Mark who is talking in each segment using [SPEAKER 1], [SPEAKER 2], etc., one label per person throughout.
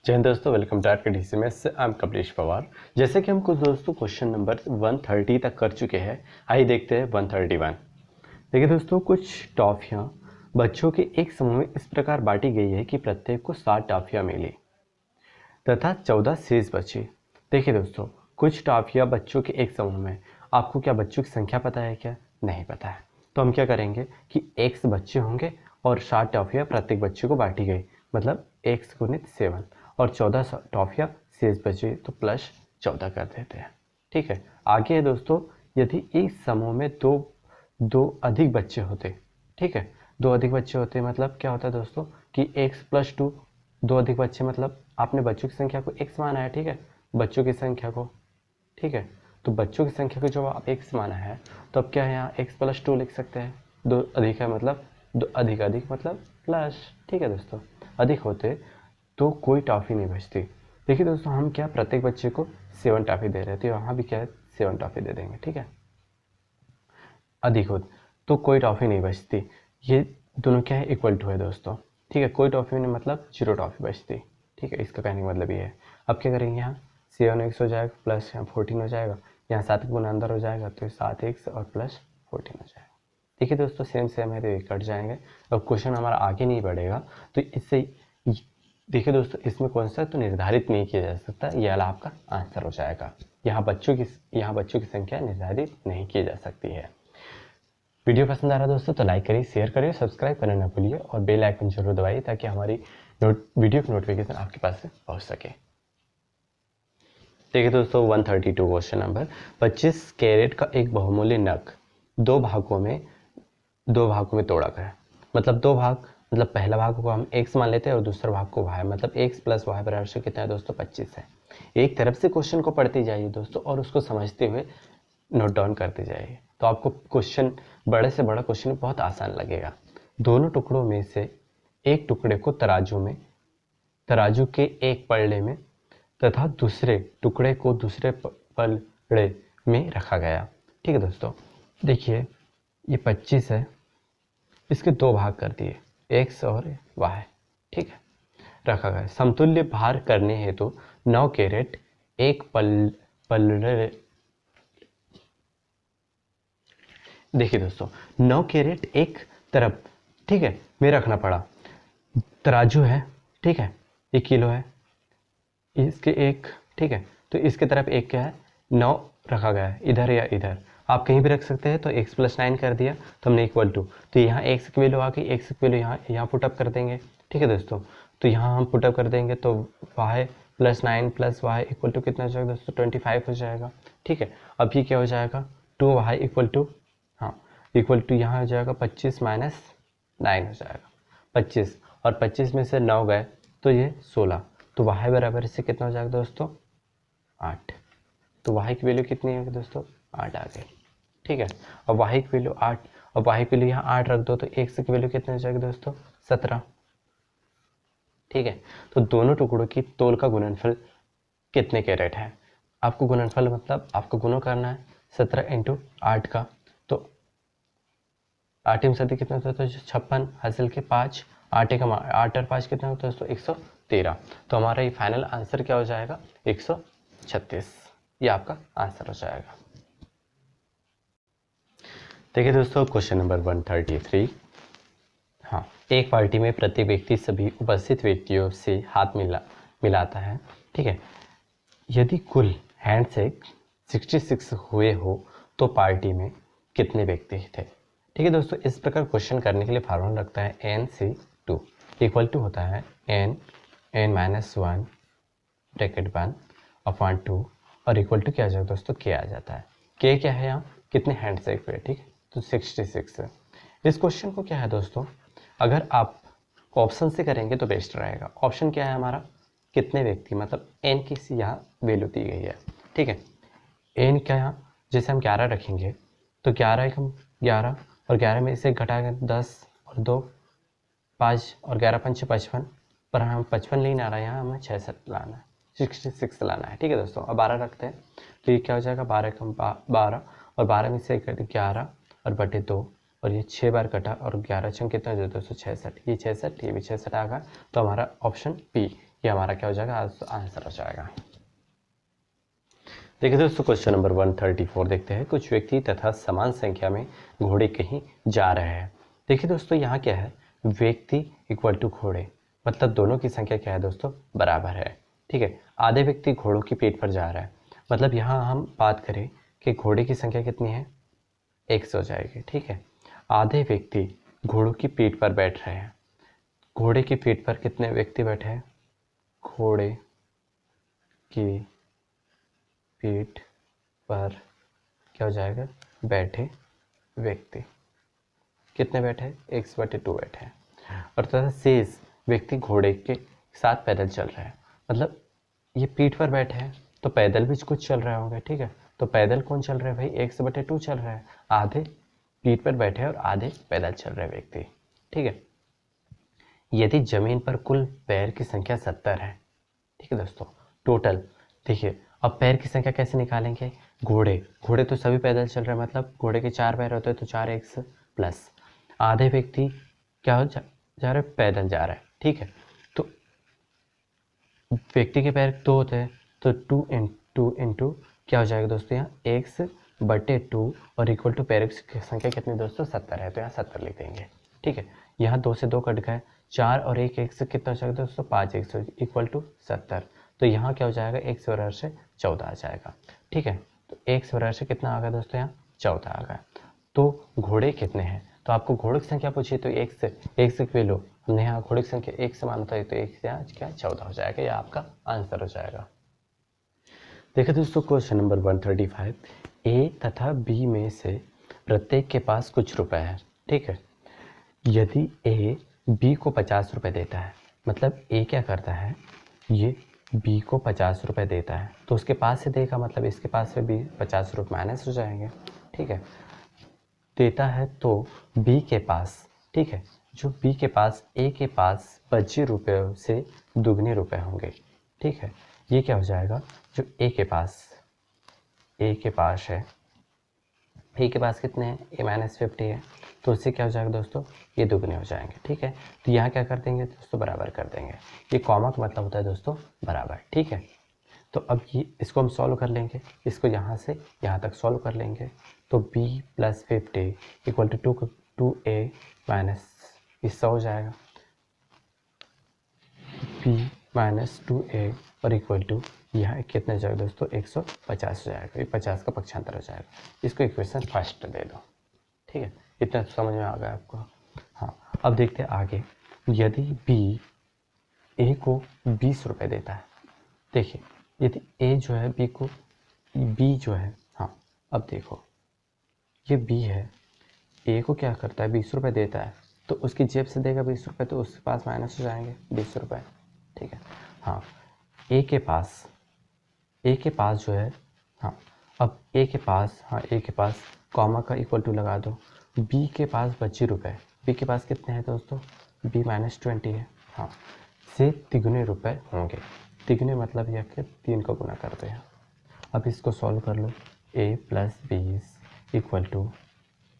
[SPEAKER 1] जय हिंद दोस्तों, welcome to ArtCAD I am Kamlesh Pawar. जैसे कि हम कुछ दोस्तों क्वेश्चन नंबर 130 तक कर चुके हैं, आइए देखते हैं 131। देखिए दोस्तों, कुछ टॉफियाँ बच्चों के एक समूह में इस प्रकार बांटी गई है कि प्रत्येक को 7 टॉफियाँ मिली तथा 14 शेष बची। देखिए दोस्तों, कुछ टॉफियाँ बच्चों के एक समूह में, आपको क्या बच्चों की संख्या पता है क्या? नहीं पता है। तो हम क्या करेंगे कि x बच्चे होंगे और 7 टॉफियाँ प्रत्येक बच्चे को बांटी गई, मतलब x गुणित 7 और 14 टॉफियाँ शेष बची, तो प्लस 14 कर देते हैं। ठीक है, आगे है दोस्तों, यदि इस समूह में दो अधिक बच्चे होते, ठीक है, दो अधिक बच्चे होते मतलब क्या होता है दोस्तों कि x प्लस 2, दो अधिक बच्चे मतलब आपने बच्चों की संख्या को x माना है, ठीक है, बच्चों की संख्या को, ठीक है, तो बच्चों की संख्या को जब आप x माना है तो अब क्या है, यहाँ x प्लस 2 लिख सकते हैं। दो अधिक है मतलब दो अधिक अधिक मतलब प्लस, ठीक है दोस्तों, अधिक होते तो कोई टॉफ़ी नहीं बचती। देखिए दोस्तों, हम क्या प्रत्येक बच्चे को 7 टॉफ़ी दे रहे थे, वहाँ भी क्या है 7 टॉफ़ी दे देंगे, ठीक है, अधिक हो तो कोई टॉफ़ी नहीं बचती। ये दोनों क्या है, इक्वल टू है दोस्तों, ठीक है, कोई टॉफ़ी नहीं मतलब 0 टॉफ़ी बचती, ठीक है, इसका कहने का मतलब ये है। अब क्या करेंगे, यहाँ 7 x हो जाएगा प्लस यहाँ 14 हो जाएगा, यहाँ 7 गुना अंदर हो जाएगा तो 7x और प्लस 14 हो जाएगा। देखिए दोस्तों, सेम है तो ये कट जाएंगे। अब क्वेश्चन हमारा आगे नहीं बढ़ेगा, तो इससे देखिए दोस्तों, इसमें कौन सा तो निर्धारित नहीं किया जा सकता, ये वाला आपका आंसर हो जाएगा। यहाँ बच्चों की संख्या निर्धारित नहीं की जा सकती है। वीडियो पसंद आ रहा है दोस्तों तो लाइक करिए, शेयर करिए, सब्सक्राइब करना ना भूलिए और बेल आइकन जरूर दबाइए ताकि हमारी वीडियो की नोटिफिकेशन आपके पास से पहुंच सके। देखिए दोस्तों, 132 क्वेश्चन नंबर, 25 कैरेट का एक बहुमूल्य नग दो भागों में तोड़ा गया। मतलब दो भाग, मतलब पहला भाग को हम x मान लेते हैं और दूसरा भाग को y, मतलब x प्लस वाई बराबर से कितना है दोस्तों 25 है। एक तरफ से क्वेश्चन को पढ़ते जाइए दोस्तों और उसको समझते हुए नोट डाउन करते जाइए, तो आपको क्वेश्चन, बड़े से बड़ा क्वेश्चन बहुत आसान लगेगा। दोनों टुकड़ों में से एक टुकड़े को तराजू के एक पलड़े में तथा दूसरे टुकड़े को दूसरे पलड़े में रखा गया। ठीक है दोस्तों, देखिए ये 25 है, इसके दो भाग कर दिए, x और y, ठीक है, रखा गया। समतुल्य भार करने हेतु 9 कैरेट एक पलड़े, देखिए दोस्तों 9 कैरेट एक तरफ, ठीक है, में रखना पड़ा। तराजू है, ठीक है, 1 किलो है, इसके एक, ठीक है, तो इसके तरफ एक क्या है 9 रखा गया है, इधर या इधर आप कहीं भी रख सकते हैं। तो x प्लस 9 कर दिया तो हमने इक्वल टू, तो यहाँ x की वैल्यू आ गई, x की वैल्यू यहाँ पुटअप कर देंगे, ठीक है दोस्तों, तो यहाँ हम पुटअप कर देंगे तो y plus 9 plus y equal to कितना हो जाएगा दोस्तों 25 हो जाएगा। ठीक है, अब ये क्या हो जाएगा 2y इक्वल टू, हाँ, इक्वल टू यहाँ हो जाएगा 25 माइनस 9 हो जाएगा 25, और 25 में से 9 गए तो ये 16, तो y बराबर से कितना हो जाएगा दोस्तों 8, तो y की वैल्यू कितनी है दोस्तों 8 आ गई। ठीक है, अब y की वैल्यू 8, अब y की वैल्यू यहाँ 8 रख दो तो x की वैल्यू कितनी हो जाएगी दोस्तों 17। ठीक है, तो दोनों टुकड़ों की तोल का गुणनफल कितने कैरेट है, आपको गुणनफल मतलब आपको गुणा करना है 17 इंटू 8 का, तो 8 में 7 कितना होता है 56 हासिल के 5, 8 का 8 और 5 कितना होता है दोस्तों 113, तो हमारा ये फाइनल आंसर क्या हो जाएगा 136, ये आपका आंसर हो जाएगा। देखिए दोस्तों, क्वेश्चन नंबर 133, हाँ, एक पार्टी में प्रत्येक व्यक्ति सभी उपस्थित व्यक्तियों से हाथ मिलाता है, ठीक है, यदि कुल हैंडशेक 66 हुए हो तो पार्टी में कितने व्यक्ति थे। ठीक है दोस्तों, इस प्रकार क्वेश्चन करने के लिए फार्मूला लगता है NC2 इक्वल टू होता है n माइनस 1 ब्रैकेट 1 अपॉन 2 और इक्वल टू क्या आ जाएगा दोस्तों k आ जाता है। k क्या है यहाँ कितने हैंडशेक हुए, ठीक है, तो 66 है। इस क्वेश्चन को क्या है दोस्तों, अगर आप ऑप्शन से करेंगे तो बेस्ट रहेगा। ऑप्शन क्या है हमारा कितने व्यक्ति, मतलब n की यहाँ वैल्यू दी गई है, ठीक है, n क्या यहाँ जैसे हम 11 रखेंगे तो 11 एक हम 11 और 11 में से घटाएंगे 10 और 2 5 और 11 पंच 55, पर हम 55 नहीं ला रहा है, यहाँ हमें 66 लाना है, 66 लाना है। ठीक है दोस्तों, अब 12 रखते हैं तो ये क्या हो जाएगा 12 कम 12 और 12 में से 11 और बटे 2 और ये 6 बार कटा और 11 छंग कितना हो जाए दोस्तों 66, ये 66, ये भी 66 आ गया, तो हमारा ऑप्शन बी ये हमारा क्या हो जाएगा, आंसर हो जाएगा। देखिए दोस्तों क्वेश्चन नंबर 134 देखते हैं। कुछ व्यक्ति तथा समान संख्या में घोड़े कहीं जा रहे हैं। देखिए दोस्तों यहाँ क्या है, व्यक्ति इक्वल टू घोड़े, मतलब दोनों की संख्या क्या है दोस्तों, बराबर है। ठीक है, आधे व्यक्ति घोड़ों की पीठ पर जा रहा है, मतलब यहाँ हम बात करें कि घोड़े की संख्या कितनी है, 100 हो जाएगी। ठीक है, आधे व्यक्ति घोड़ों की पीठ पर बैठ रहे हैं। घोड़े की पीठ पर कितने व्यक्ति बैठे हैं, घोड़े की पीठ पर क्या हो जाएगा, बैठे व्यक्ति कितने बैठे, 1/2 बैठे हैं। और तथा शेष व्यक्ति घोड़े के साथ पैदल चल रहे हैं, मतलब ये पीठ पर बैठे हैं तो पैदल भी कुछ चल रहे होंगे। ठीक है, तो पैदल कौन चल रहे हैं भाई, 1/2 चल रहे हैं। आधे पीठ पर बैठे हैं और आधे पैदल चल रहे व्यक्ति। ठीक है, यदि जमीन पर कुल पैर की संख्या 70 है। ठीक है दोस्तों, टोटल देखिए, अब पैर की संख्या कैसे निकालेंगे, घोड़े तो सभी पैदल चल रहे हैं, मतलब घोड़े के 4 पैर होते हैं तो 4x प्लस आधे व्यक्ति क्या हो जा रहे, पैदल जा रहा है। ठीक है, तो व्यक्ति के पैर 2 होते हैं तो 2 इंटू क्या हो जाएगा दोस्तों, यहाँ x/2 और इक्वल टू पैर की संख्या कितनी दोस्तों, 70 है, तो यहाँ 70 लिख देंगे। ठीक है, यहाँ 2 से 2 कट गए, 4 और 1 x कितना हो जाएगा दोस्तों, 5x इक्वल टू 70। तो यहाँ क्या हो जाएगा, x बराबर से 14 आ जाएगा। ठीक है, तो x बराबर से कितना आ गया दोस्तों, यहाँ 14 आ गया। तो घोड़े कितने हैं, तो आपको घोड़े की संख्या पूछिए तो x की वैल्यू हमने यहाँ घोड़े की संख्या 1 से माना था, तो x यहाँ क्या 14 हो जाएगा, यह आपका आंसर हो जाएगा। देखिए दोस्तों क्वेश्चन नंबर 135, ए तथा बी में से प्रत्येक के पास कुछ रुपए है। ठीक है, यदि ए बी को 50 रुपये देता है, मतलब ए क्या करता है, ये बी को 50 रुपये देता है, तो उसके पास से देगा, मतलब इसके पास से बी 50 रुपये माइनस हो जाएंगे। ठीक है, देता है तो बी के पास, ठीक है, जो बी के पास ए के पास बचे रुपये से दुगने रुपए होंगे। ठीक है, ये क्या हो जाएगा, जो ए के पास है, ए के पास कितने हैं, a-50 है, तो उससे क्या हो जाएगा दोस्तों, ये दुगने हो जाएंगे। ठीक है, तो यहाँ क्या कर देंगे दोस्तों, बराबर कर देंगे। ये कॉमा का मतलब होता है दोस्तों बराबर। ठीक है, तो अब ये इसको हम सॉल्व कर लेंगे, इसको यहाँ से यहाँ तक सॉल्व कर लेंगे, तो b + 50 equal to 2a minus 100 हो जाएगा, b - 2a और इक्वल टू यहाँ कितने जाएगा दोस्तों, 150 हो जाएगा, ये 50 का पक्षांतर हो जाएगा। इसको इक्वेशन फर्स्ट दे दो। ठीक है, इतना समझ में आ गया आपको। हाँ, अब देखते हैं आगे। यदि b a को 20 रुपये देता है, देखिए यदि a जो है b जो है, हाँ अब देखो ये b है, a को क्या करता है, 20 रुपये देता है, तो उसकी जेब से देगा 20 रुपये, तो उसके पास माइनस हो जाएंगे 20 रुपये। ठीक है, हाँ a के पास जो है, हाँ अब a के पास कॉमा का इक्वल टू लगा दो, b के पास बचे रुपए, b के पास कितने हैं दोस्तों, b - 20 है, हाँ से तिगुने रुपए होंगे। तिगुने मतलब यह कि 3 का गुना करते हैं। अब इसको सॉल्व कर लो, a + 20 equal to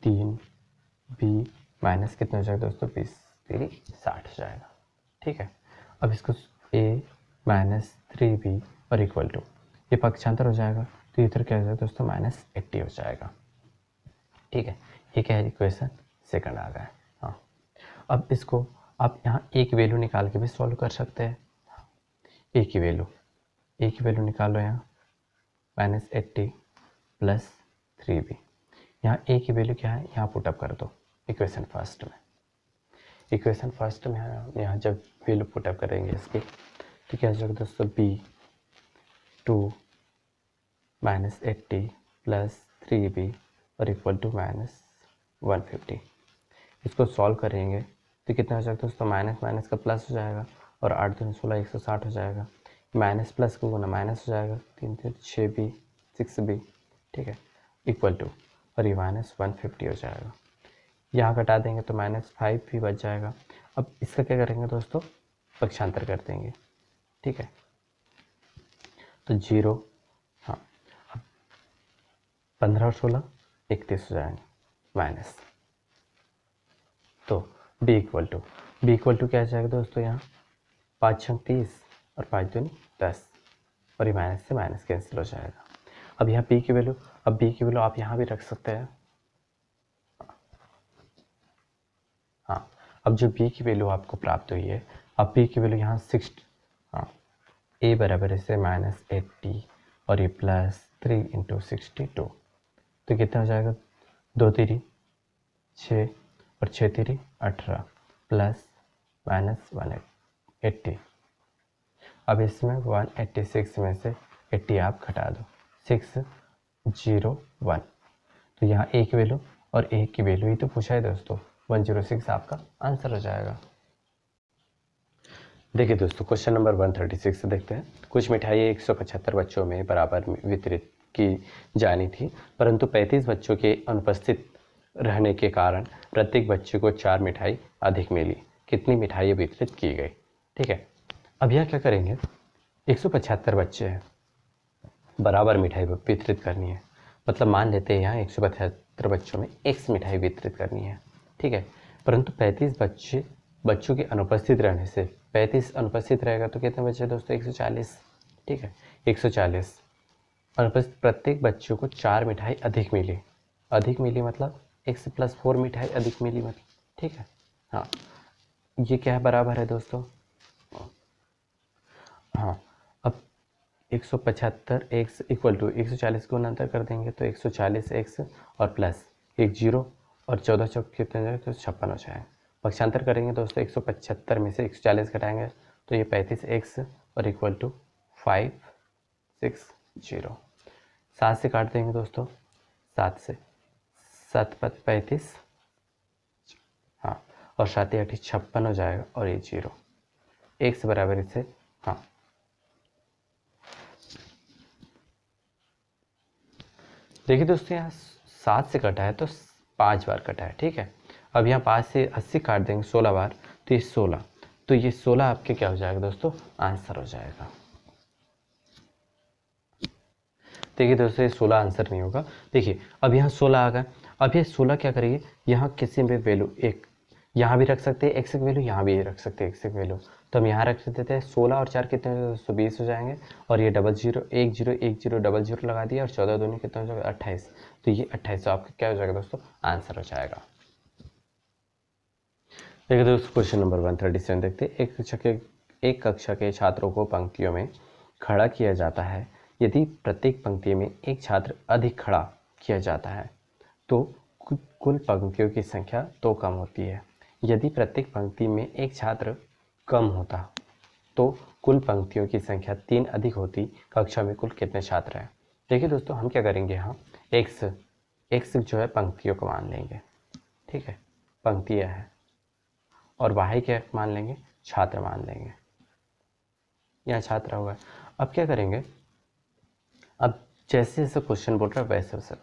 [SPEAKER 1] 3b minus कितना हो जाएगा दोस्तों, 20 3 60 हो जाएगा। ठीक है, अब इसको a - 3b और इक्वल टू, ये पक्षांतर हो जाएगा, तो इधर क्या हो जाएगा दोस्तों, -80 हो जाएगा। ठीक है, ये क्या है, इक्वेशन सेकंड आ गया है। हाँ, अब इसको आप यहाँ एक वैल्यू निकाल के भी सॉल्व कर सकते हैं। ए की वैल्यू निकाल लो, यहाँ -80 + 3b, यहाँ ए की वैल्यू क्या है, यहाँ पुटअप कर दो इक्वेशन फर्स्ट में। यहाँ जब वैल्यू पुटअप करेंगे इसकी, तो क्या हो जाएगा दोस्तों, b2 -80 + 3b और इक्वल टू -150। इसको सॉल्व करेंगे तो कितना हो जाएगा दोस्तों, माइनस का प्लस हो जाएगा और 8 दूनी 16 160 हो जाएगा, माइनस प्लस को गुना माइनस हो जाएगा, 3 3 6b 6b। ठीक है, इक्वल टू, और ये -150 हो जाएगा, यहाँ घटा देंगे तो -5 भी बच जाएगा। अब इसका क्या करेंगे दोस्तों, पक्षांतर कर देंगे। ठीक है, तो 0, हाँ अब 15 और 16 31 हो जाएंगे माइनस, तो b इक्वल टू क्या आ जाएगा दोस्तों, यहाँ 5 × 30 और 5 दूनी 10, और ये माइनस से माइनस कैंसिल हो जाएगा। अब यहाँ b की वैल्यू, अब b की वैल्यू आप यहाँ भी रख सकते हैं। हाँ, अब जो b की वैल्यू आपको प्राप्त हुई है, अब b की वैल्यू यहाँ 6, हाँ, a बराबर है -80 और ये +3 × 62, तो कितना हो जाएगा, 2 3 6 और 6 3 18 प्लस माइनस 180। अब इसमें 186 में से 80 आप घटा दो, 601, तो यहाँ a की वैल्यू और a की वैल्यू ही तो पूछा है दोस्तों, 106 आपका आंसर हो जाएगा। देखिए दोस्तों, क्वेश्चन नंबर 136 से देखते हैं। कुछ मिठाई 175 बच्चों में बराबर वितरित की जानी थी, परंतु 35 बच्चों के अनुपस्थित रहने के कारण प्रत्येक बच्चे को 4 मिठाई अधिक मिली। कितनी मिठाई वितरित की गई? ठीक है, अब यह क्या करेंगे, 175 बच्चे हैं, बराबर मिठाई वितरित करनी है, मतलब मान लेते हैं यहाँ 175 बच्चों में x मिठाई वितरित करनी है। ठीक है, परंतु 35 बच्चों के अनुपस्थित रहने से, 35 अनुपस्थित रहेगा तो कितने बचे दोस्तों, 140। ठीक है, 140 अनुपस्थित, प्रत्येक बच्चों को 4 मिठाई अधिक मिली मतलब x + 4 मिठाई अधिक मिली मतलब। ठीक है, हाँ, ये क्या है, बराबर है दोस्तों। हाँ, अब 175 x = 140 को अंतर कर देंगे तो 140 x और प्लस 1 0 और 14 चौक कितने जाए तो 56 हो जाए। पक्षांतर करेंगे दोस्तों, 175 में से 140 घटाएंगे तो ये 35 x और = 560। 7 से काट देंगे दोस्तों, 7 से 7 × 5 = 35, हाँ, और 7 × 8 = 56 हो जाएगा, और ये 0 x बराबर इसे, हाँ, देखिए दोस्तों, यहाँ 7 से कटा है तो 5 बार कटा है। ठीक है, अब यहाँ 5 से 80 काट देंगे 16 बार तो ये 16, तो ये 16 आपके क्या हो जाएगा दोस्तों, आंसर हो जाएगा। देखिए दोस्तों, ये 16 आंसर नहीं होगा। देखिए अब यहाँ 16 आ गया, अब ये 16 क्या करेंगे, यहाँ किसी में वैल्यू एक यहाँ भी रख सकते हैं x की वैल्यू, यहाँ भी रख सकते हैं x की वैल्यू, तो हम यहाँ रख देते हैं। 16 और 4 कितने हो, 120 हो जाएंगे, और ये 00 1 0 1 0 00 लगा दिया, और 14 दूनी कितना हो जाएगा, 28, तो ये 28 आपका क्या हो जाएगा दोस्तों, आंसर हो जाएगा। देखिए दोस्तों, क्वेश्चन नंबर 137 देखते हैं। एक कक्षा के छात्रों को पंक्तियों में खड़ा किया जाता है। यदि प्रत्येक पंक्ति में एक छात्र अधिक खड़ा किया जाता है तो कुल पंक्तियों की संख्या 2 कम होती है। यदि प्रत्येक पंक्ति में एक छात्र कम होता तो कुल पंक्तियों की संख्या 3 अधिक होती। कक्षा में कुल कितने छात्र हैं? देखिए दोस्तों, हम क्या करेंगे, यहाँ x जो है पंक्तियों को मान लेंगे। ठीक है, पंक्तियाँ है, और y क्या मान लेंगे, छात्र मान लेंगे। यहाँ छात्र होगा। अब क्या करेंगे, अब जैसे जैसे क्वेश्चन बोल रहा है वैसे वैसे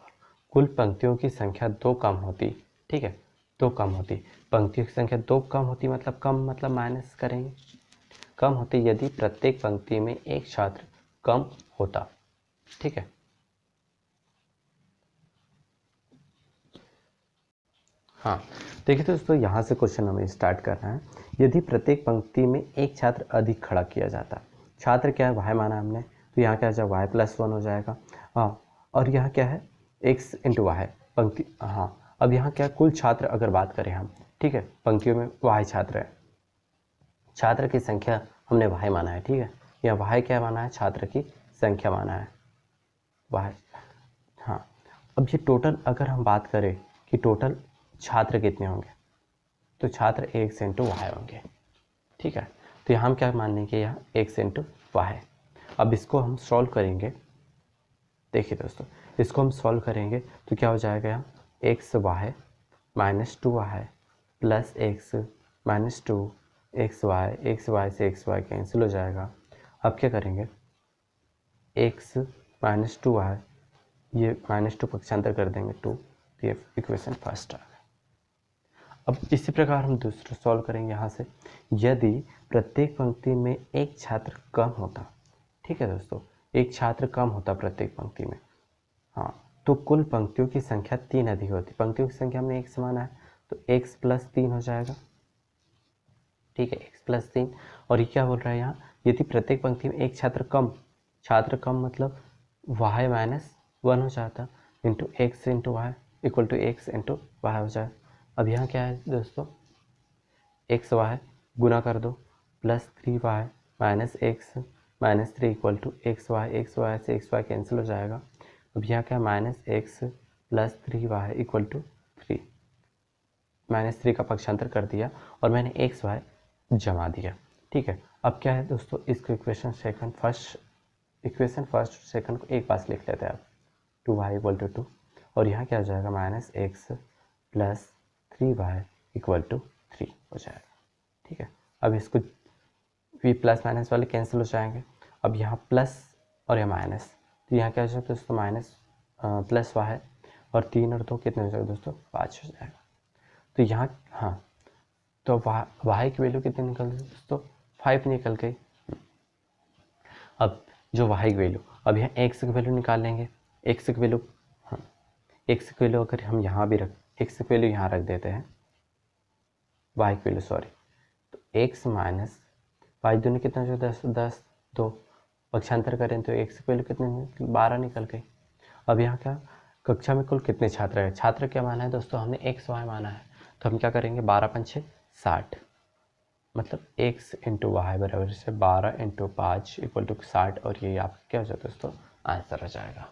[SPEAKER 1] कुल पंक्तियों की संख्या 2 कम होती। ठीक है, 2 कम होती, पंक्तियों की संख्या 2 कम होती, मतलब कम मतलब माइनस करेंगे, कम होती यदि प्रत्येक पंक्ति में एक छात्र कम होता। ठीक है, हाँ, देखिए दोस्तों, यहाँ से क्वेश्चन हमें स्टार्ट करना है। यदि प्रत्येक पंक्ति में एक छात्र अधिक खड़ा किया जाता, छात्र क्या है, y माना हमने, तो यहाँ क्या हो जाएगा, y+1 हो जाएगा। हाँ, और यहाँ क्या है, x × y पंक्ति, हाँ, अब यहाँ क्या, कुल छात्र अगर बात करें हम, ठीक है, पंक्तियों में y छात्र है, छात्र की संख्या हमने y माना है। ठीक है, यहाँ y क्या माना है, छात्र की संख्या माना है y। हाँ, अब ये टोटल अगर हम बात करें कि टोटल छात्र कितने होंगे, तो छात्र x × y होंगे। ठीक है, तो यहाँ हम क्या मान लेंगे, यहाँ x × y। अब इसको हम सॉल्व करेंगे। देखिए दोस्तों, इसको हम सॉल्व करेंगे तो क्या हो जाएगा, यहाँ xy - 2y plus x - 2 xy से xy कैंसिल हो जाएगा। अब क्या करेंगे, x - 2y, ये -2 पक्षांतर कर देंगे 2, तो ये इक्वेशन फर्स्ट आ गया। अब इसी प्रकार हम दूसरा सॉल्व करेंगे यहाँ से। यदि प्रत्येक पंक्ति में एक छात्र कम होता, ठीक है दोस्तों, एक छात्र कम होता प्रत्येक पंक्ति में, हाँ, तो कुल पंक्तियों की संख्या 3 अधिक होती। पंक्तियों की संख्या हमने एक समान है तो x + 3 हो जाएगा। ठीक है, x + 3, और ये क्या बोल रहा है यहाँ, यदि प्रत्येक पंक्ति में एक छात्र कम मतलब y-1 हो जाता into x into y equal to x into y हो जाए। अब यहाँ क्या है दोस्तों, एक्स वाई गुना कर दो plus 3y minus x minus 3 equal to x y से एक्स वाई कैंसिल हो जाएगा। अब यहाँ क्या minus x plus 3y equal to 3, minus 3 का पक्षांतर कर दिया और मैंने एक्स वाई जमा दिया। ठीक है, अब क्या है दोस्तों, इसको इक्वेशन फर्स्ट सेकंड को एक बार लिख लेते हैं आप, 2y इक्वल टू 2 और यहाँ क्या हो जाएगा minus x plus 3y equal to 3 हो जाएगा। ठीक है, अब इसको भी प्लस माइनस वाले कैंसिल हो जाएंगे। अब यहाँ प्लस और यहाँ माइनस, तो यहाँ क्या हो जाएगा दोस्तों माइनस प्लस y और 3 और 2 कितने हो जाएगा दोस्तों 5 हो जाएगा। तो यहाँ हाँ, तो y की वैल्यू कितनी निकल गई दोस्तों 5 निकल गई। अब जो y की वैल्यू, अब यहाँ x की वैल्यू निकाल लेंगे। x की वैल्यू x की वैल्यू अगर हम यहाँ भी x की वैल्यू यहाँ रख देते हैं, y की वैल्यू सॉरी, तो x माइनस y दूनी कितना हो जाएगा 10 2 पक्षांतर करें तो x की वैल्यू कितनी 12 निकल गई। अब यहाँ क्या कक्षा में कुल कितने छात्र हैं, छात्र क्या माना है दोस्तों हमने x y माना है, तो हम क्या करेंगे 12 पंचे 60 मतलब x इंटू वाई बराबर से 12 इंटू 5 इक्वल टू 60 और ये आपका क्या हो जाएगा दोस्तों आंसर हो जाएगा।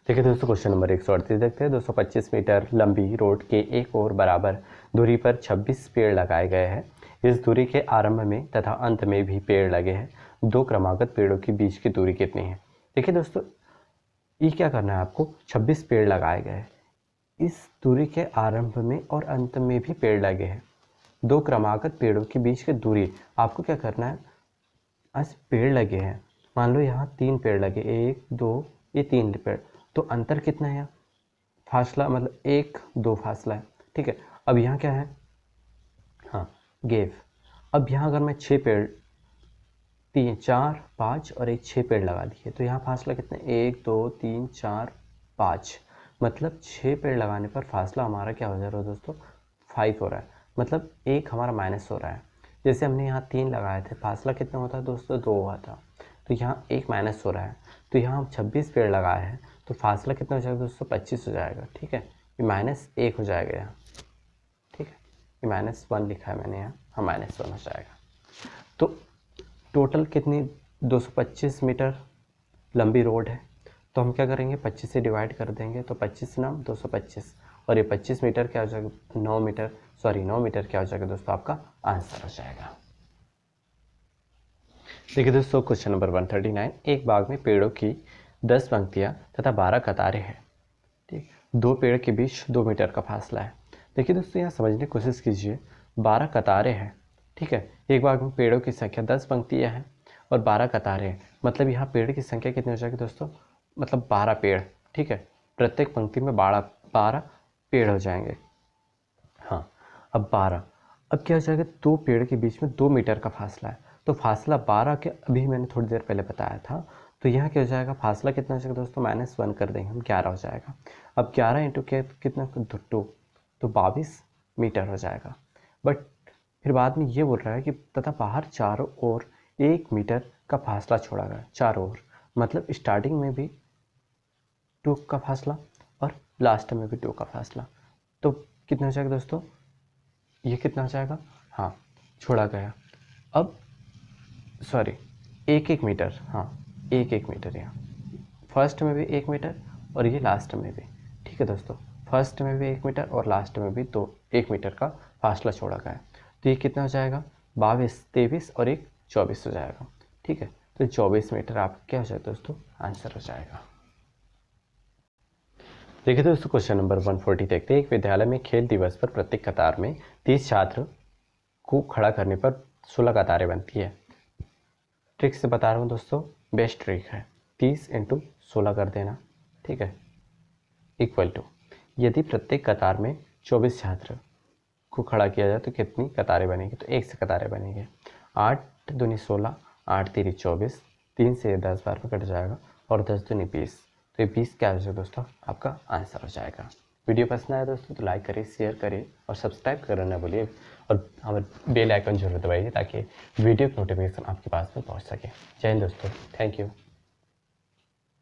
[SPEAKER 1] देखिए दोस्तों क्वेश्चन नंबर 138 देखते हैं। 225 मीटर लंबी रोड के एक और बराबर दूरी पर 26 पेड़ लगाए गए हैं। इस दूरी के आरंभ में तथा अंत में भी पेड़ लगे हैं। दो क्रमागत पेड़ों के बीच की दूरी कितनी है। देखिए दोस्तों ये क्या करना है आपको, 26 पेड़ लगाए गए हैं, इस दूरी के आरंभ में और अंत में भी पेड़ लगे हैं। दो क्रमागत पेड़ों के बीच की दूरी आपको क्या करना है, आज पेड़ लगे हैं, मान लो यहाँ 3 पेड़ लगे, 1 2 ये 3 पेड़, तो अंतर कितना है, फासला मतलब 1 2 फासला है। ठीक है, अब यहाँ क्या है, हाँ गेव। अब यहाँ अगर मैं 6 पेड़ 3 4 5 और एक 6 पेड़ लगा दिए तो यहाँ फासला कितना, 1 2 3 4 5, मतलब 6 पेड़ लगाने पर फासला हमारा क्या हो जा रहा है दोस्तों 5 हो रहा है, मतलब 1 हमारा माइनस हो रहा है। जैसे हमने यहाँ 3 लगाए थे, फासला कितना होता है दोस्तों 2 हुआ था, तो यहाँ 1 माइनस हो रहा है। तो यहाँ हम 26 पेड़ लगाए हैं तो फासला कितना हो जाएगा दोस्तों 25 हो जाएगा। ठीक है, ये -1 हो जाएगा यहाँ। ठीक है, ये -1 लिखा है मैंने यहाँ, हाँ -1 हो जाएगा। तो टोटल कितनी 225 मीटर लंबी रोड है, तो हम क्या करेंगे 25 से डिवाइड कर देंगे, तो 25 नाम 225 और ये 25 मीटर क्या हो जाएगा 9 मीटर क्या हो जाएगा दोस्तों आपका आंसर हो जाएगा। देखिए दोस्तों क्वेश्चन नंबर 139, एक बाग में पेड़ों की 10 पंक्तियां तथा 12 कतारें हैं। ठीक, 2 पेड़ के बीच 2 मीटर का फासला है। देखिए दोस्तों यहाँ समझने की कोशिश कीजिए, 12 कतारें हैं। ठीक है, एक बाग में पेड़ों की संख्या 10 पंक्तियां हैं और 12 कतारें हैं, मतलब यहाँ पेड़ की संख्या कितनी हो जाएगी दोस्तों, मतलब 12 पेड़। ठीक है, प्रत्येक पंक्ति में 12 पेड़ हो जाएंगे। हाँ, अब 12, अब क्या हो जाएगा, 2 पेड़ के बीच में 2 मीटर का फासला है, तो फासला 12 के अभी मैंने थोड़ी देर पहले बताया था, तो यहाँ क्या हो जाएगा फासला कितना हो जाएगा दोस्तों -1 कर देंगे हम, 11 हो जाएगा। अब 11 इंटू कितना 2, तो 22 मीटर हो जाएगा। बट फिर बाद में ये बोल रहा है कि तथा बाहर चारों ओर 1 मीटर का फासला छोड़ा गया, चारों ओर, मतलब स्टार्टिंग में भी 2 का फासला और लास्ट में भी 2 का फासला, तो कितना हो जाएगा दोस्तों, ये कितना हो जाएगा, हाँ छोड़ा गया। अब सॉरी 1 मीटर, हाँ 1 मीटर, यहाँ फर्स्ट में भी 1 मीटर और ये लास्ट में भी। ठीक है दोस्तों, फर्स्ट में भी 1 मीटर और लास्ट में भी 1 मीटर का फासला छोड़ा गया है, तो ये कितना हो जाएगा 22 23 और 1 24 हो जाएगा। ठीक है, तो 24 मीटर आपका क्या हो जाएगा दोस्तों आंसर हो जाएगा। देखिए दोस्तों क्वेश्चन नंबर 140 देखते हैं। एक विद्यालय में खेल दिवस पर प्रत्येक कतार में 30 छात्र को खड़ा करने पर 16 कतारें बनती है। ट्रिक से बता रहा हूँ दोस्तों, बेस्ट ट्रिक है, 30 इंटू 16 कर देना। ठीक है, इक्वल टू, यदि प्रत्येक कतार में 24 छात्र को खड़ा किया जाए तो कितनी कतारें बनेगी, तो 1 से कतारें बनेंगी। 8 दूनी 16, 8 3 24, 3 से 10 बार में कट जाएगा और 10 दूनी 20, तो ये 20 क्या हो जाएगा दोस्तों आपका आंसर हो जाएगा। वीडियो पसंद आया दोस्तों तो लाइक करें, शेयर करें और सब्सक्राइब करना ना भूलिए और हमारे बेल आइकन जरूर दबाइए ताकि वीडियो की नोटिफिकेशन आपके पास में पहुंच सके। जय हिंद दोस्तों, थैंक यू।